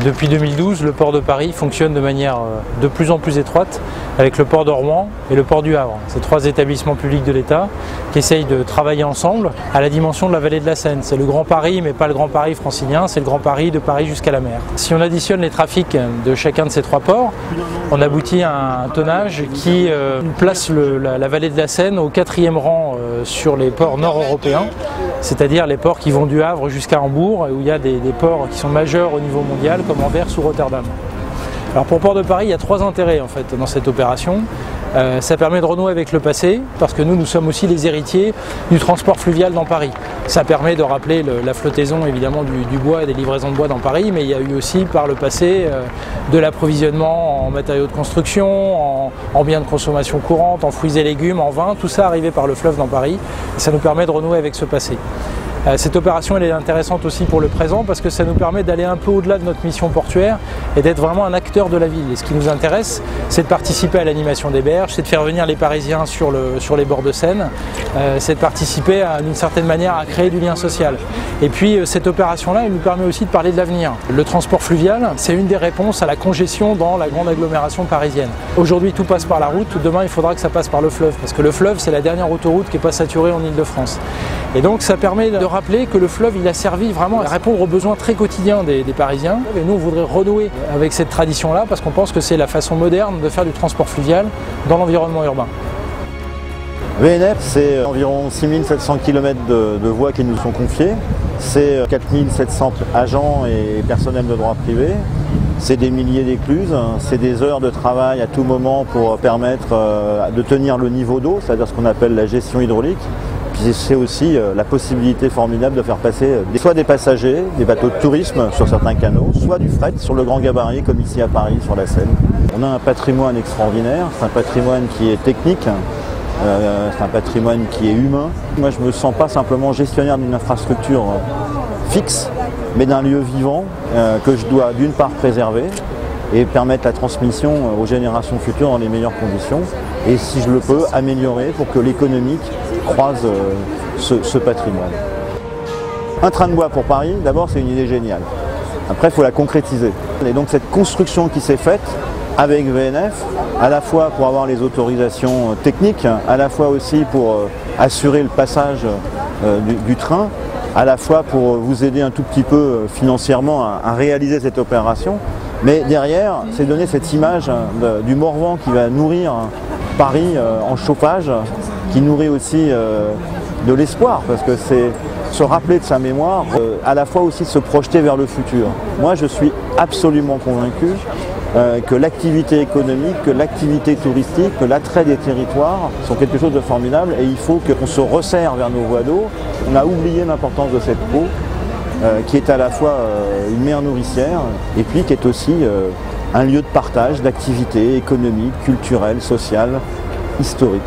Depuis 2012, le port de Paris fonctionne de manière de plus en plus étroite avec le port de Rouen et le port du Havre. Ces trois établissements publics de l'État qui essayent de travailler ensemble à la dimension de la vallée de la Seine. C'est le Grand Paris, mais pas le Grand Paris francilien, c'est le Grand Paris de Paris jusqu'à la mer. Si on additionne les trafics de chacun de ces trois ports, on aboutit à un tonnage qui place la vallée de la Seine au 4e rang sur les ports nord-européens, c'est-à-dire les ports qui vont du Havre jusqu'à Hambourg, où il y a des ports qui sont majeurs au niveau mondial, comme Anvers ou Rotterdam. Alors pour Port de Paris, il y a trois intérêts en fait dans cette opération. Ça permet de renouer avec le passé, parce que nous sommes aussi les héritiers du transport fluvial dans Paris. Ça permet de rappeler la flottaison évidemment du bois et des livraisons de bois dans Paris, mais il y a eu aussi par le passé de l'approvisionnement en matériaux de construction, en biens de consommation courante, en fruits et légumes, en vin, tout ça arrivé par le fleuve dans Paris, et ça nous permet de renouer avec ce passé. Cette opération elle est intéressante aussi pour le présent parce que ça nous permet d'aller un peu au-delà de notre mission portuaire et d'être vraiment un acteur de la ville. Et ce qui nous intéresse, c'est de participer à l'animation des berges, c'est de faire venir les Parisiens sur les bords de Seine, c'est de participer d'une certaine manière à créer du lien social. Et puis cette opération-là, elle nous permet aussi de parler de l'avenir. Le transport fluvial, c'est une des réponses à la congestion dans la grande agglomération parisienne. Aujourd'hui, tout passe par la route, demain il faudra que ça passe par le fleuve, parce que le fleuve, c'est la dernière autoroute qui n'est pas saturée en Île-de-France. Et donc ça permet de rappeler que le fleuve il a servi vraiment à répondre aux besoins très quotidiens des Parisiens. Et nous on voudrait renouer avec cette tradition-là parce qu'on pense que c'est la façon moderne de faire du transport fluvial dans l'environnement urbain. VNF, c'est environ 6700 km de voies qui nous sont confiées. C'est 4700 agents et personnels de droit privé. C'est des milliers d'écluses, c'est des heures de travail à tout moment pour permettre de tenir le niveau d'eau, c'est-à-dire ce qu'on appelle la gestion hydraulique. Puis c'est aussi la possibilité formidable de faire passer soit des passagers, des bateaux de tourisme sur certains canaux, soit du fret sur le grand gabarit comme ici à Paris sur la Seine. On a un patrimoine extraordinaire, c'est un patrimoine qui est technique, c'est un patrimoine qui est humain. Moi je ne me sens pas simplement gestionnaire d'une infrastructure fixe, mais d'un lieu vivant que je dois d'une part préserver et permettre la transmission aux générations futures dans les meilleures conditions et si je le peux améliorer pour que l'économique croise ce patrimoine. Un train de bois pour Paris, d'abord c'est une idée géniale. Après il faut la concrétiser. Et donc cette construction qui s'est faite avec VNF, à la fois pour avoir les autorisations techniques, à la fois aussi pour assurer le passage du train, à la fois pour vous aider un tout petit peu financièrement à réaliser cette opération. Mais derrière, c'est donner cette image du Morvan qui va nourrir Paris en chauffage, qui nourrit aussi de l'espoir, parce que c'est se rappeler de sa mémoire, à la fois aussi se projeter vers le futur. Moi, je suis absolument convaincu que l'activité économique, que l'activité touristique, que l'attrait des territoires sont quelque chose de formidable et il faut qu'on se resserre vers nos voies d'eau. On a oublié l'importance de cette eau qui est à la fois une mer nourricière et puis qui est aussi un lieu de partage, d'activités économiques, culturelles, sociales, historiques.